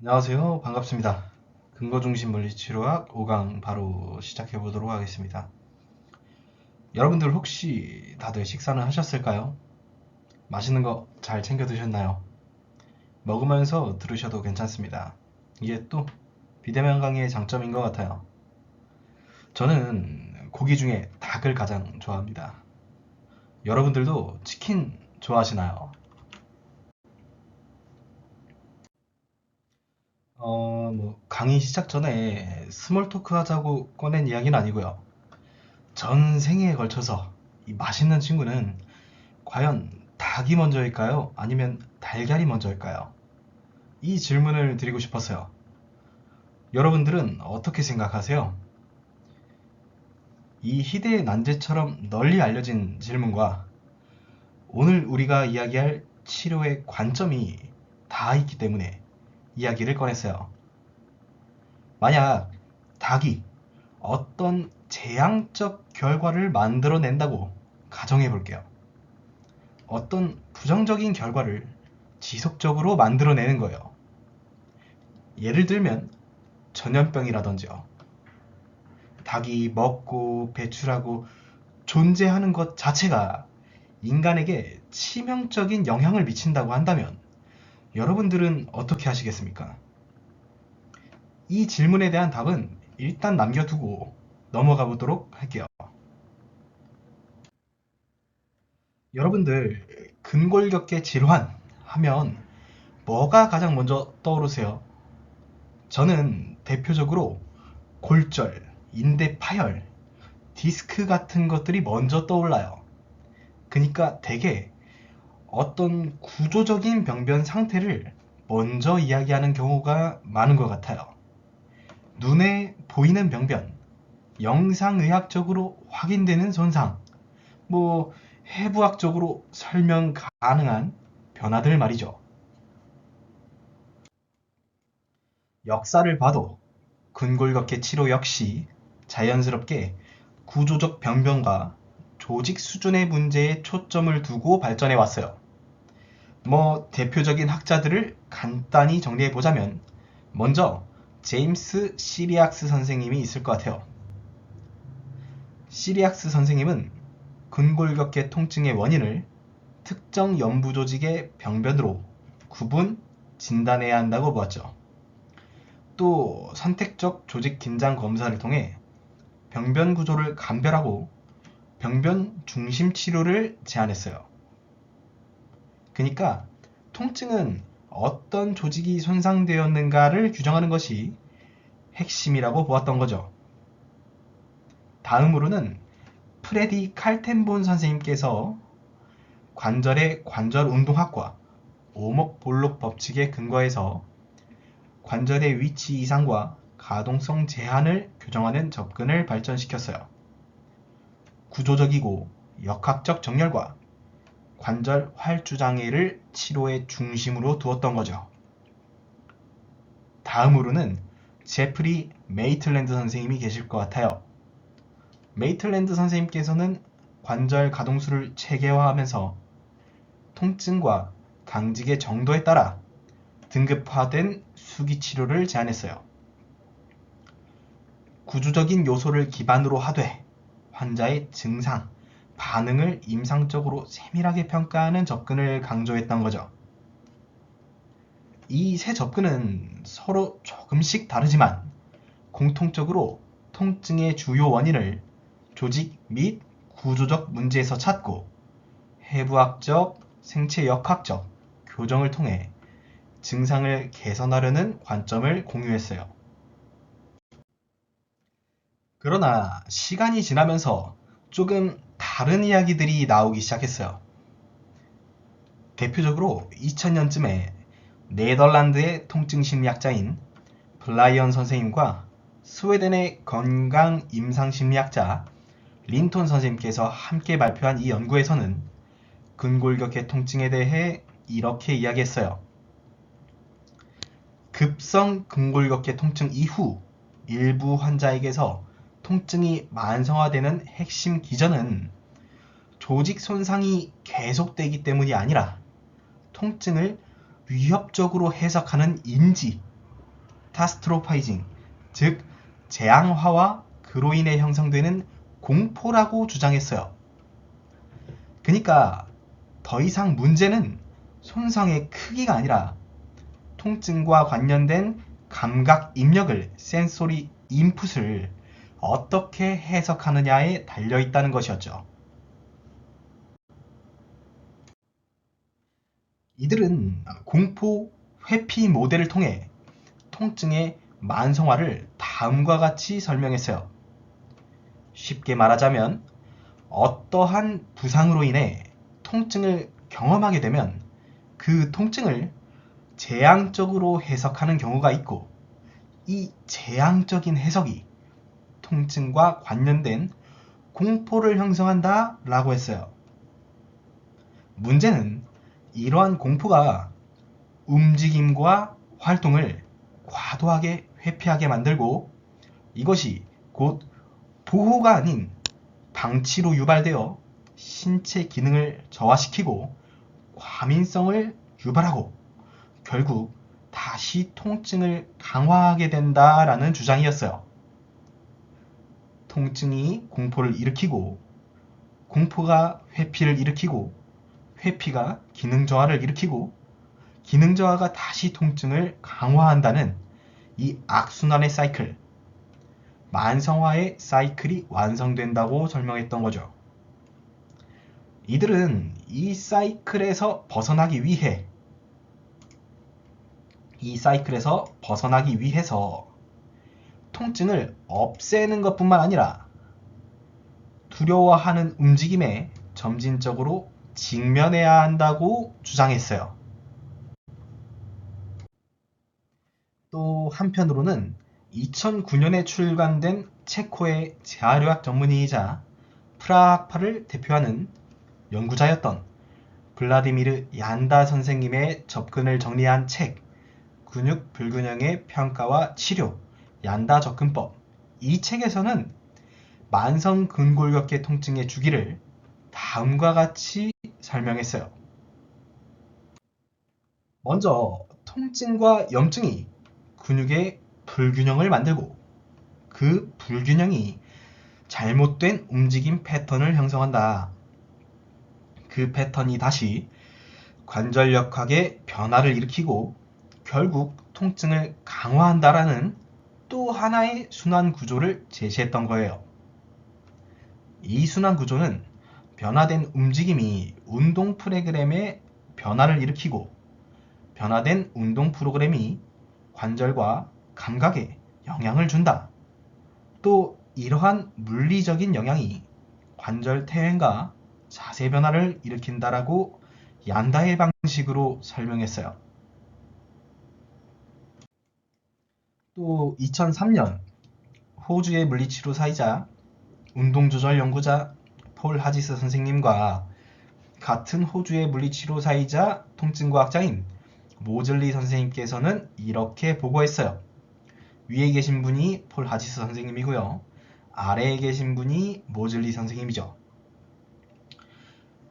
안녕하세요. 반갑습니다. 근거중심 물리치료학 5강 바로 시작해 보도록 하겠습니다. 여러분들 혹시 다들 식사는 하셨을까요? 맛있는 거 잘 챙겨 드셨나요? 먹으면서 들으셔도 괜찮습니다. 이게 또 비대면 강의의 장점인 것 같아요. 저는 고기 중에 닭을 가장 좋아합니다. 여러분들도 치킨 좋아하시나요? 강의 시작 전에 스몰 토크 하자고 꺼낸 이야기는 아니고요. 전 생애에 걸쳐서 이 맛있는 친구는 과연 닭이 먼저일까요? 아니면 달걀이 먼저일까요? 이 질문을 드리고 싶었어요. 여러분들은 어떻게 생각하세요? 이 희대의 난제처럼 널리 알려진 질문과 오늘 우리가 이야기할 치료의 관점이 다 있기 때문에 이야기를 꺼냈어요. 만약 닭이 어떤 재앙적 결과를 만들어낸다고 가정해 볼게요. 어떤 부정적인 결과를 지속적으로 만들어내는 거예요. 예를 들면 전염병이라든지요. 닭이 먹고 배출하고 존재하는 것 자체가 인간에게 치명적인 영향을 미친다고 한다면 여러분들은 어떻게 하시겠습니까? 이 질문에 대한 답은 일단 남겨두고 넘어가 보도록 할게요. 여러분들 근골격계 질환 하면 뭐가 가장 먼저 떠오르세요? 저는 대표적으로 골절, 인대 파열, 디스크 같은 것들이 먼저 떠올라요. 그러니까 대개 어떤 구조적인 병변 상태를 먼저 이야기하는 경우가 많은 것 같아요. 눈에 보이는 병변, 영상의학적으로 확인되는 손상, 해부학적으로 설명 가능한 변화들 말이죠. 역사를 봐도 근골격계 치료 역시 자연스럽게 구조적 병변과 조직 수준의 문제에 초점을 두고 발전해 왔어요. 대표적인 학자들을 간단히 정리해 보자면 먼저 제임스 시리악스 선생님이 있을 것 같아요. 시리악스 선생님은 근골격계 통증의 원인을 특정 연부 조직의 병변으로 구분, 진단해야 한다고 보았죠. 또 선택적 조직 긴장 검사를 통해 병변 구조를 감별하고 병변 중심 치료를 제안했어요. 그러니까 통증은 어떤 조직이 손상되었는가를 규정하는 것이 핵심이라고 보았던 거죠. 다음으로는 프레디 칼텐본 선생님께서 관절의 관절 운동학과 오목볼록 법칙에 근거해서 관절의 위치 이상과 가동성 제한을 교정하는 접근을 발전시켰어요. 구조적이고 역학적 정렬과 관절 활주장애를 치료의 중심으로 두었던 거죠. 다음으로는 제프리 메이틀랜드 선생님이 계실 것 같아요. 메이틀랜드 선생님께서는 관절 가동수를 체계화하면서 통증과 강직의 정도에 따라 등급화된 수기 치료를 제안했어요. 구조적인 요소를 기반으로 하되 환자의 증상, 반응을 임상적으로 세밀하게 평가하는 접근을 강조했던 거죠. 이 세 접근은 서로 조금씩 다르지만 공통적으로 통증의 주요 원인을 조직 및 구조적 문제에서 찾고 해부학적, 생체역학적 교정을 통해 증상을 개선하려는 관점을 공유했어요. 그러나 시간이 지나면서 조금 다른 이야기들이 나오기 시작했어요. 대표적으로 2000년쯤에 네덜란드의 통증 심리학자인 블라이언 선생님과 스웨덴의 건강 임상 심리학자 린톤 선생님께서 함께 발표한 이 연구에서는 근골격계 통증에 대해 이렇게 이야기했어요. 급성 근골격계 통증 이후 일부 환자에게서 통증이 만성화되는 핵심 기전은 조직 손상이 계속되기 때문이 아니라 통증을 위협적으로 해석하는 인지, 카타스트로파이징, 즉 재앙화와 그로 인해 형성되는 공포라고 주장했어요. 그러니까 더 이상 문제는 손상의 크기가 아니라 통증과 관련된 감각 입력을 센소리 인풋을 어떻게 해석하느냐에 달려있다는 것이었죠. 이들은 공포 회피 모델을 통해 통증의 만성화를 다음과 같이 설명했어요. 쉽게 말하자면 어떠한 부상으로 인해 통증을 경험하게 되면 그 통증을 재앙적으로 해석하는 경우가 있고, 이 재앙적인 해석이 통증과 관련된 공포를 형성한다 라고 했어요. 문제는 이러한 공포가 움직임과 활동을 과도하게 회피하게 만들고, 이것이 곧 보호가 아닌 방치로 유발되어 신체 기능을 저하시키고 과민성을 유발하고 결국 다시 통증을 강화하게 된다라는 주장이었어요. 통증이 공포를 일으키고, 공포가 회피를 일으키고, 회피가 기능 저하를 일으키고, 기능 저하가 다시 통증을 강화한다는 이 악순환의 사이클, 만성화의 사이클이 완성된다고 설명했던 거죠. 이들은 이 사이클에서 벗어나기 위해서 통증을 없애는 것뿐만 아니라 두려워하는 움직임에 점진적으로 직면해야 한다고 주장했어요. 또 한편으로는 2009년에 출간된 체코의 재활의학 전문의이자 프라하파를 대표하는 연구자였던 블라디미르 얀다 선생님의 접근을 정리한 책 근육 불균형의 평가와 치료 얀다 접근법, 이 책에서는 만성 근골격계 통증의 주기를 다음과 같이 설명했어요. 먼저 통증과 염증이 근육의 불균형을 만들고, 그 불균형이 잘못된 움직임 패턴을 형성한다. 그 패턴이 다시 관절역학의 변화를 일으키고 결국 통증을 강화한다라는 또 하나의 순환 구조를 제시했던 거예요. 이 순환 구조는 변화된 움직임이 운동 프로그램의 변화를 일으키고, 변화된 운동 프로그램이 관절과 감각에 영향을 준다. 또 이러한 물리적인 영향이 관절 퇴행과 자세 변화를 일으킨다라고 얀다의 방식으로 설명했어요. 또 2003년 호주의 물리치료사이자 운동조절 연구자 폴 하지스 선생님과 같은 호주의 물리치료사이자 통증과학자인 모즐리 선생님께서는 이렇게 보고했어요. 위에 계신 분이 폴 하지스 선생님이고요. 아래에 계신 분이 모즐리 선생님이죠.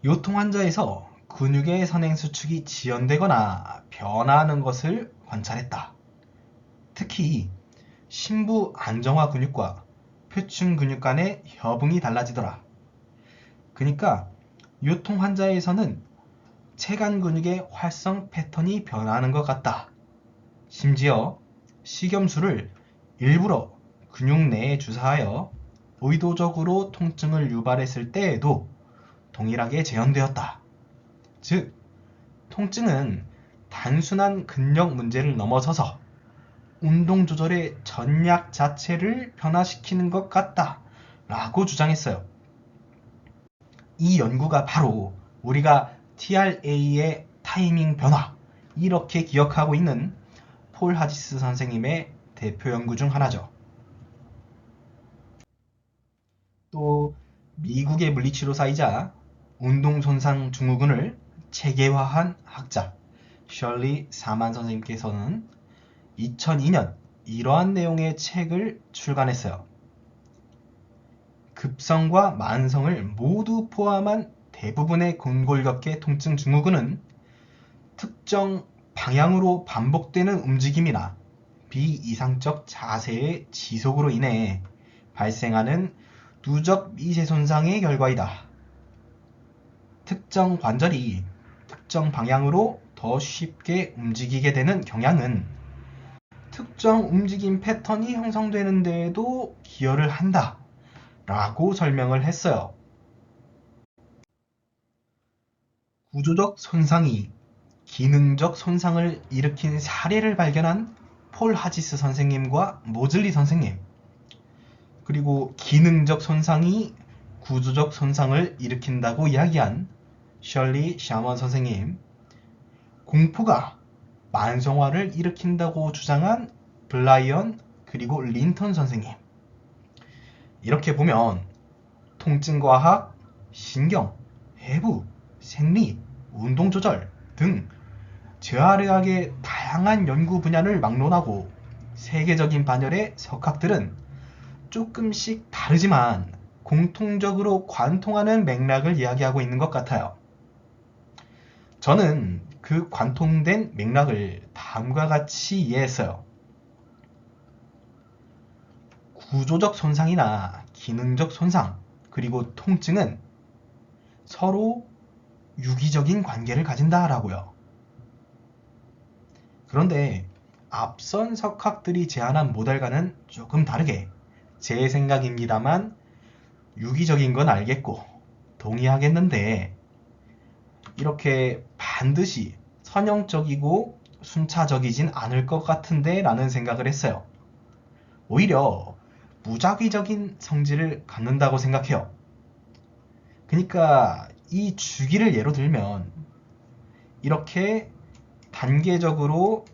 요통 환자에서 근육의 선행수축이 지연되거나 변화하는 것을 관찰했다. 특히 심부 안정화 근육과 표층 근육 간의 협응이 달라지더라. 그러니까 요통 환자에서는 체간 근육의 활성 패턴이 변하는 것 같다. 심지어 식염수를 일부러 근육 내에 주사하여 의도적으로 통증을 유발했을 때에도 동일하게 재현되었다. 즉, 통증은 단순한 근력 문제를 넘어서서 운동 조절의 전략 자체를 변화시키는 것 같다 라고 주장했어요. 이 연구가 바로 우리가 TRA의 타이밍 변화, 이렇게 기억하고 있는 폴 하지스 선생님의 대표 연구 중 하나죠. 또 미국의 물리치료사이자 운동손상 증후군을 체계화한 학자 셜리 사만 선생님께서는 2002년 이러한 내용의 책을 출간했어요. 급성과 만성을 모두 포함한 대부분의 근골격계 통증 증후군은 특정 방향으로 반복되는 움직임이나 비이상적 자세의 지속으로 인해 발생하는 누적 미세 손상의 결과이다. 특정 관절이 특정 방향으로 더 쉽게 움직이게 되는 경향은 특정 움직임 패턴이 형성되는 데에도 기여를 한다 라고 설명을 했어요. 구조적 손상이 기능적 손상을 일으킨 사례를 발견한 폴 하지스 선생님과 모즐리 선생님, 그리고 기능적 손상이 구조적 손상을 일으킨다고 이야기한 셜리 샤먼 선생님, 공포가 만성화를 일으킨다고 주장한 블라이언 그리고 린턴 선생님. 이렇게 보면 통증과학, 신경, 해부, 생리, 운동조절 등 재활의학의 다양한 연구 분야를 막론하고 세계적인 반열의 석학들은 조금씩 다르지만 공통적으로 관통하는 맥락을 이야기하고 있는 것 같아요. 저는 그 관통된 맥락을 다음과 같이 이해했어요. 구조적 손상이나 기능적 손상, 그리고 통증은 서로 유기적인 관계를 가진다라고요. 그런데 앞선 석학들이 제안한 모델과는 조금 다르게 제 생각입니다만 유기적인 건 알겠고 동의하겠는데 이렇게 반드시 선형적이고 순차적이진 않을 것 같은데 라는 생각을 했어요. 오히려 무작위적인 성질을 갖는다고 생각해요. 그러니까 이 주기를 예로 들면 이렇게 단계적으로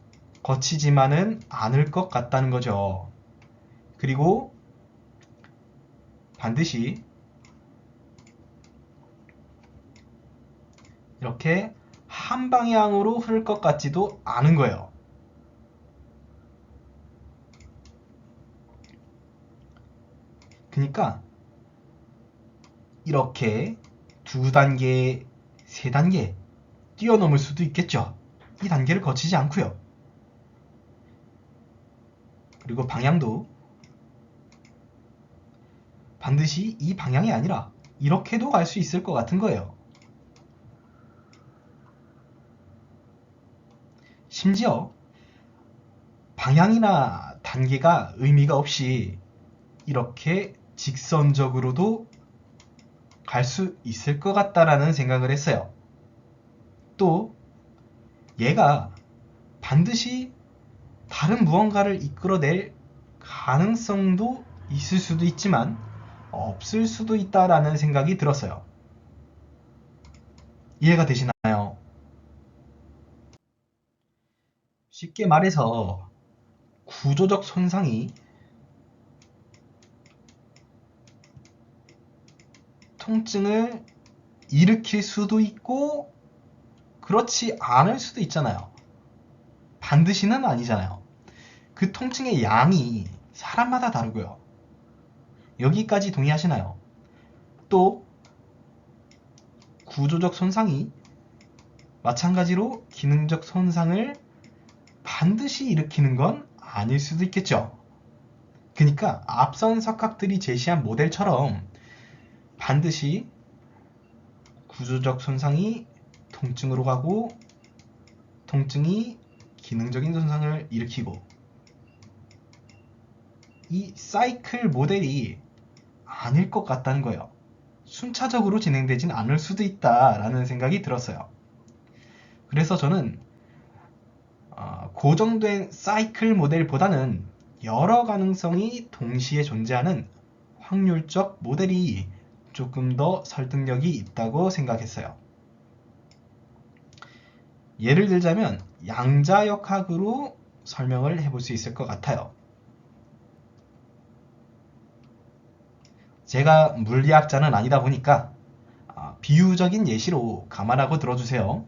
거치지만은 않을 것 같다는 거죠. 그리고 반드시 이렇게 한 방향으로 흐를 것 같지도 않은 거예요. 그러니까 이렇게 두 단계, 세 단계 뛰어넘을 수도 있겠죠. 이 단계를 거치지 않고요. 그리고 방향도 반드시 이 방향이 아니라 이렇게도 갈 수 있을 것 같은 거예요. 심지어 방향이나 단계가 의미가 없이 이렇게 직선적으로도 갈 수 있을 것 같다라는 생각을 했어요. 또 얘가 반드시 다른 무언가를 이끌어낼 가능성도 있을 수도 있지만 없을 수도 있다라는 생각이 들었어요. 이해가 되시나요? 쉽게 말해서 구조적 손상이 통증을 일으킬 수도 있고 그렇지 않을 수도 있잖아요. 반드시는 아니잖아요. 그 통증의 양이 사람마다 다르고요. 여기까지 동의하시나요? 또 구조적 손상이 마찬가지로 기능적 손상을 반드시 일으키는 건 아닐 수도 있겠죠. 그러니까 앞선 석학들이 제시한 모델처럼 반드시 구조적 손상이 통증으로 가고 통증이 기능적인 손상을 일으키고 이 사이클 모델이 아닐 것 같다는 거예요. 순차적으로 진행되진 않을 수도 있다라는 생각이 들었어요. 그래서 저는 고정된 사이클 모델보다는 여러 가능성이 동시에 존재하는 확률적 모델이 조금 더 설득력이 있다고 생각했어요. 예를 들자면 양자역학으로 설명을 해볼 수 있을 것 같아요. 제가 물리학자는 아니다 보니까 비유적인 예시로 감안하고 들어주세요.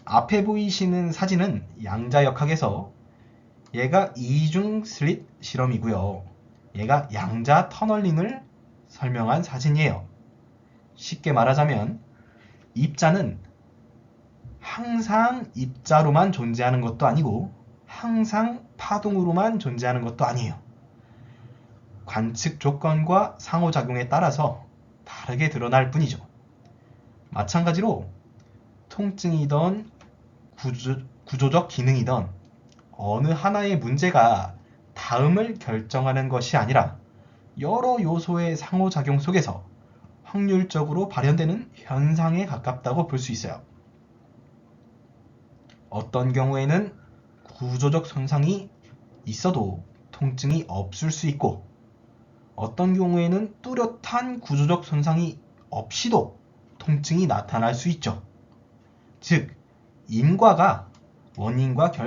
앞에 보이시는 사진은 양자역학에서 얘가 이중 슬릿 실험이고요. 얘가 양자 터널링을 설명한 사진이에요. 쉽게 말하자면 입자는 항상 입자로만 존재하는 것도 아니고 항상 파동으로만 존재하는 것도 아니에요. 관측 조건과 상호작용에 따라서 다르게 드러날 뿐이죠. 마찬가지로 통증이든 구조적 기능이든 어느 하나의 문제가 다음을 결정하는 것이 아니라 여러 요소의 상호작용 속에서 확률적으로 발현되는 현상에 가깝다고 볼 수 있어요. 어떤 경우에는 구조적 손상이 있어도 통증이 없을 수 있고, 어떤 경우에는 뚜렷한 구조적 손상이 없이도 통증이 나타날 수 있죠. 즉, 원인과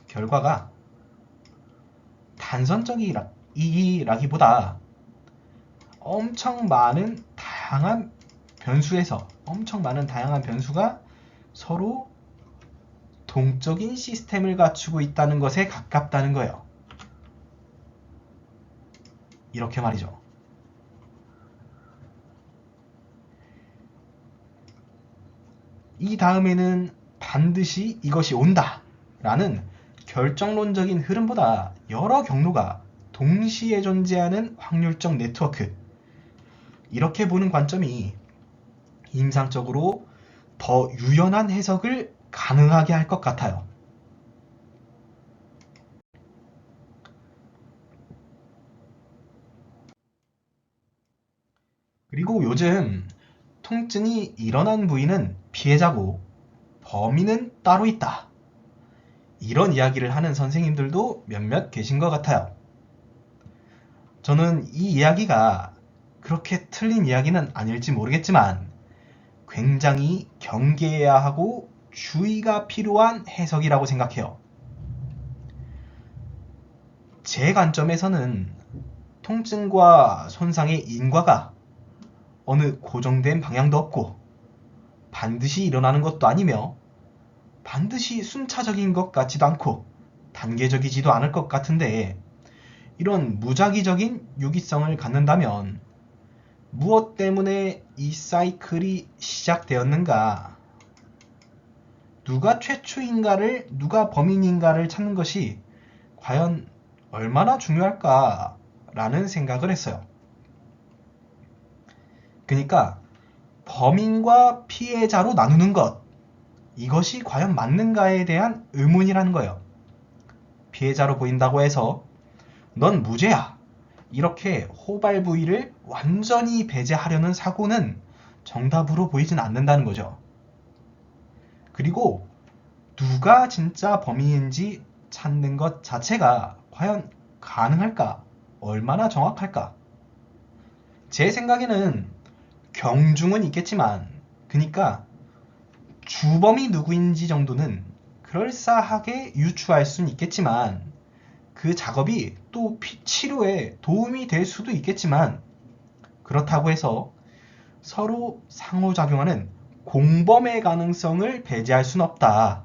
결과가 단선적이라기보다 엄청 많은 다양한 변수가 서로 동적인 시스템을 갖추고 있다는 것에 가깝다는 거예요. 이렇게 말이죠. 이 다음에는 반드시 이것이 온다 라는 결정론적인 흐름보다 여러 경로가 동시에 존재하는 확률적 네트워크, 이렇게 보는 관점이 임상적으로 더 유연한 해석을 가능하게 할 것 같아요. 그리고 요즘 통증이 일어난 부위는 피해자고 범인은 따로 있다, 이런 이야기를 하는 선생님들도 몇몇 계신 것 같아요. 저는 이 이야기가 그렇게 틀린 이야기는 아닐지 모르겠지만 굉장히 경계해야 하고 주의가 필요한 해석이라고 생각해요. 제 관점에서는 통증과 손상의 인과가 어느 고정된 방향도 없고 반드시 일어나는 것도 아니며 반드시 순차적인 것 같지도 않고 단계적이지도 않을 것 같은데, 이런 무작위적인 유기성을 갖는다면 무엇 때문에 이 사이클이 시작되었는가, 누가 최초인가를, 누가 범인인가를 찾는 것이 과연 얼마나 중요할까라는 생각을 했어요. 그러니까 범인과 피해자로 나누는 것, 이것이 과연 맞는가에 대한 의문이라는 거예요. 피해자로 보인다고 해서 넌 무죄야, 이렇게 호발 부위를 완전히 배제하려는 사고는 정답으로 보이진 않는다는 거죠. 그리고 누가 진짜 범인인지 찾는 것 자체가 과연 가능할까? 얼마나 정확할까? 제 생각에는 경중은 있겠지만, 그러니까 주범이 누구인지 정도는 그럴싸하게 유추할 수는 있겠지만, 그 작업이 또 치료에 도움이 될 수도 있겠지만, 그렇다고 해서 서로 상호작용하는 공범의 가능성을 배제할 수는 없다.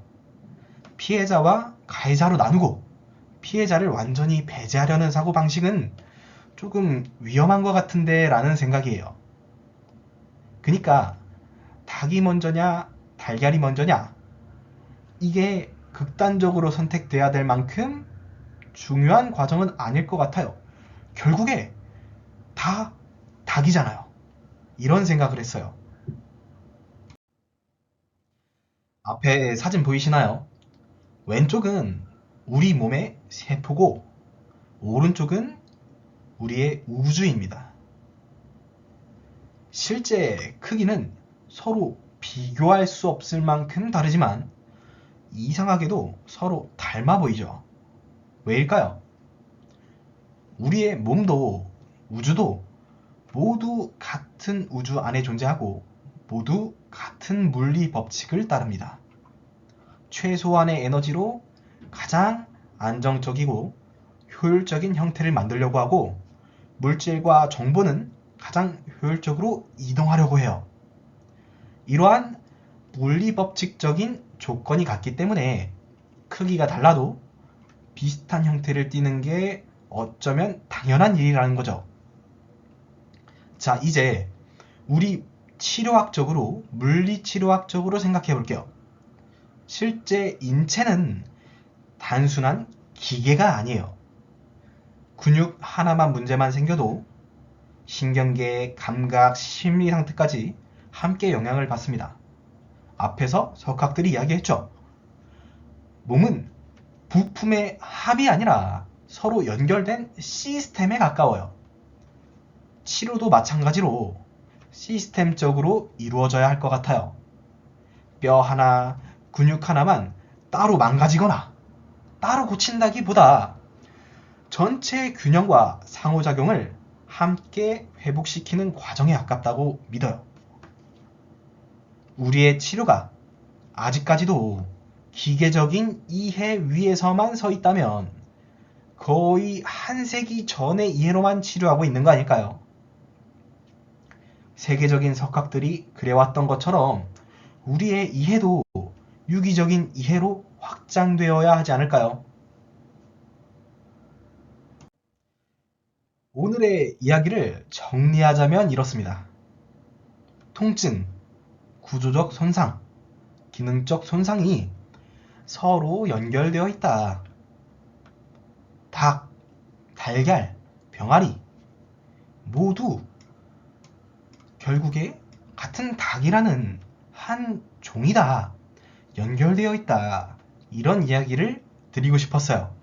피해자와 가해자로 나누고 피해자를 완전히 배제하려는 사고방식은 조금 위험한 것 같은데 라는 생각이에요. 그러니까 닭이 먼저냐 달걀이 먼저냐, 이게 극단적으로 선택돼야 될 만큼 중요한 과정은 아닐 것 같아요. 결국에 다 닭이잖아요. 이런 생각을 했어요. 앞에 사진 보이시나요? 왼쪽은 우리 몸의 세포고 오른쪽은 우리의 우주입니다. 실제 크기는 서로 비교할 수 없을 만큼 다르지만 이상하게도 서로 닮아 보이죠. 왜일까요? 우리의 몸도 우주도 모두 같은 우주 안에 존재하고 모두 같은 물리 법칙을 따릅니다. 최소한의 에너지로 가장 안정적이고 효율적인 형태를 만들려고 하고, 물질과 정보는 가장 효율적으로 이동하려고 해요. 이러한 물리법칙적인 조건이 같기 때문에 크기가 달라도 비슷한 형태를 띠는 게 어쩌면 당연한 일이라는 거죠. 자, 이제 우리 치료학적으로, 물리치료학적으로 생각해 볼게요. 실제 인체는 단순한 기계가 아니에요. 근육 하나만 문제만 생겨도 신경계, 감각, 심리 상태까지 함께 영향을 받습니다. 앞에서 석학들이 이야기했죠. 몸은 부품의 합이 아니라 서로 연결된 시스템에 가까워요. 치료도 마찬가지로 시스템적으로 이루어져야 할 것 같아요. 뼈 하나, 근육 하나만 따로 망가지거나 따로 고친다기보다 전체 균형과 상호작용을 함께 회복시키는 과정에 가깝다고 믿어요. 우리의 치료가 아직까지도 기계적인 이해 위에서만 서 있다면 거의 한 세기 전의 이해로만 치료하고 있는 거 아닐까요? 세계적인 석학들이 그래왔던 것처럼 우리의 이해도 유기적인 이해로 확장되어야 하지 않을까요? 오늘의 이야기를 정리하자면 이렇습니다. 통증, 구조적 손상, 기능적 손상이 서로 연결되어 있다. 닭, 달걀, 병아리 모두 결국에 같은 닭이라는 한 종이다. 연결되어 있다. 이런 이야기를 드리고 싶었어요.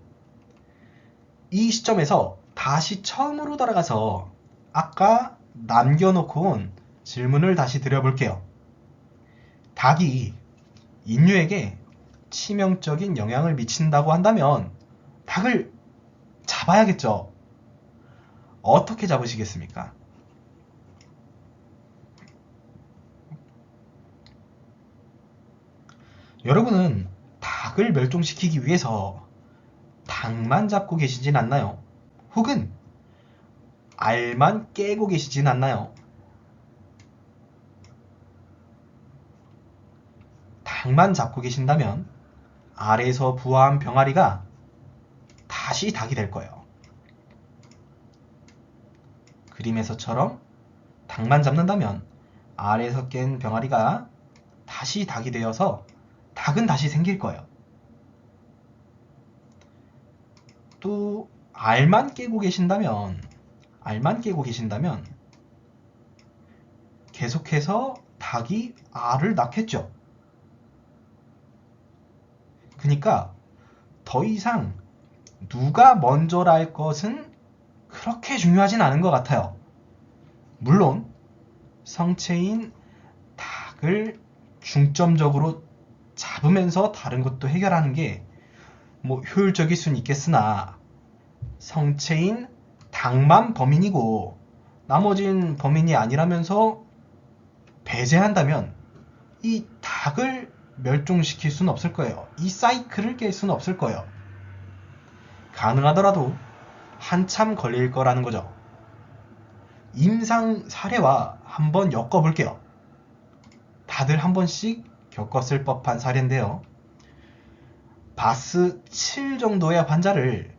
이 시점에서 다시 처음으로 돌아가서 아까 남겨놓고 온 질문을 다시 드려볼게요. 닭이 인류에게 치명적인 영향을 미친다고 한다면 닭을 잡아야겠죠. 어떻게 잡으시겠습니까? 여러분은 닭을 멸종시키기 위해서 닭만 잡고 계시진 않나요? 혹은 알만 깨고 계시진 않나요? 닭만 잡고 계신다면 알에서 부화한 병아리가 다시 닭이 될 거예요. 그림에서처럼 닭만 잡는다면 알에서 깬 병아리가 다시 닭이 되어서 닭은 다시 생길 거예요. 또 알만 깨고 계신다면 계속해서 닭이 알을 낳겠죠. 그러니까 더 이상 누가 먼저 날 것은 그렇게 중요하진 않은 것 같아요. 물론 성체인 닭을 중점적으로 잡으면서 다른 것도 해결하는 게 효율적일 수는 있겠으나 성체인 닭만 범인이고 나머진 범인이 아니라면서 배제한다면 이 닭을 멸종시킬 수는 없을 거예요. 이 사이클을 깰 수는 없을 거예요. 가능하더라도 한참 걸릴 거라는 거죠. 임상 사례와 한번 엮어볼게요. 다들 한 번씩 겪었을 법한 사례인데요. 바스 7 정도의 환자를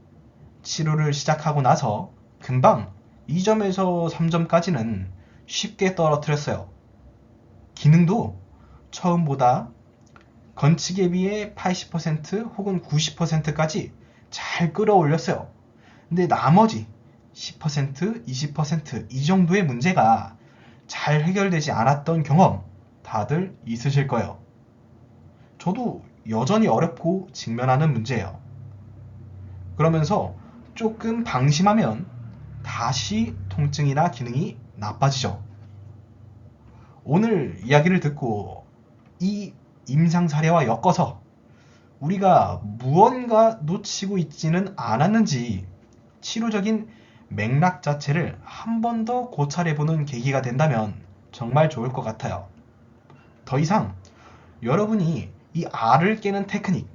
치료를 시작하고 나서 금방 2점에서 3점까지는 쉽게 떨어뜨렸어요. 기능도 처음보다 건축에 비해 80% 혹은 90%까지 잘 끌어올렸어요. 근데 나머지 10%, 20% 이 정도의 문제가 잘 해결되지 않았던 경험 다들 있으실 거예요. 저도 여전히 어렵고 직면하는 문제예요. 그러면서 조금 방심하면 다시 통증이나 기능이 나빠지죠. 오늘 이야기를 듣고 이 임상 사례와 엮어서 우리가 무언가 놓치고 있지는 않았는지 치료적인 맥락 자체를 한 번 더 고찰해보는 계기가 된다면 정말 좋을 것 같아요. 더 이상 여러분이 이 알을 깨는 테크닉,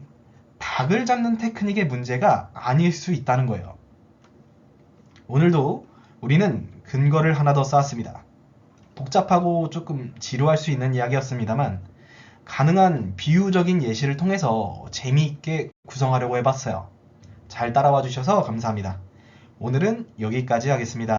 닭을 잡는 테크닉의 문제가 아닐 수 있다는 거예요. 오늘도 우리는 근거를 하나 더 쌓았습니다. 복잡하고 조금 지루할 수 있는 이야기였습니다만 가능한 비유적인 예시를 통해서 재미있게 구성하려고 해봤어요. 잘 따라와 주셔서 감사합니다. 오늘은 여기까지 하겠습니다.